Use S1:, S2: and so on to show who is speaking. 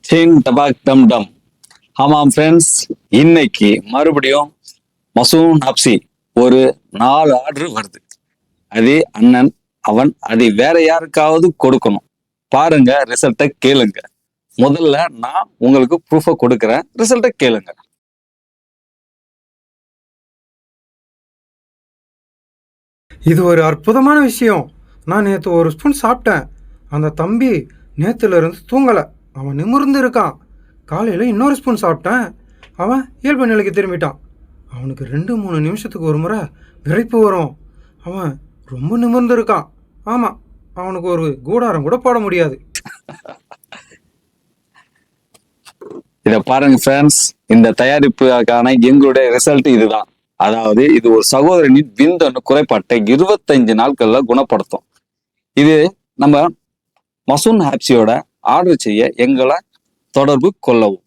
S1: சின் dapog டம் டம். ஆமாம் ஃப்ரெண்ட்ஸ், இன்னைக்கு மறுபடியும் மசூன் ஹப்சி ஒரு 4 ஆர்டர் வருது. அது அண்ணன் அவன் அதை வேற யாருக்காவது கொடுக்கணும். பாருங்க, ரிசல்ட்டை கேளுங்க. முதல்ல நான் உங்களுக்கு ப்ரூஃபை கொடுக்குறேன், ரிசல்ட்டை கேளுங்க.
S2: இது ஒரு அற்புதமான விஷயம். நான் நேற்று ஒரு ஸ்பூன் சாப்பிட்டேன். அந்த தம்பி நேற்றுல இருந்து தூங்கலை. அவன் நிமிர்ந்து இருக்கான். காலையில் இன்னொரு ஸ்பூன் சாப்பிட்டேன். அவன் இயல்பு நிலைக்கு திரும்பிட்டான். அவனுக்கு 2-3 நிமிஷத்துக்கு ஒரு முறை விரைப்பு வரும். அவன் ரொம்ப நிமிர்ந்து இருக்கான். ஆமாம், அவனுக்கு ஒரு கூடாரம் கூட போட முடியாது.
S1: இதை பாருங்க ஃப்ரெண்ட்ஸ், இந்த தயாரிப்புக்கான எங்களுடைய ரிசல்ட் இதுதான். அதாவது இது ஒரு சகோதரனின் விந்தணு குறைபாட்டை 25 நாட்கள்ல குணப்படுத்தும். இது நம்ம மசூன் ஹாப்சியோட ஆர்டர் செய்ய எங்களை தொடர்பு கொள்ளவும்.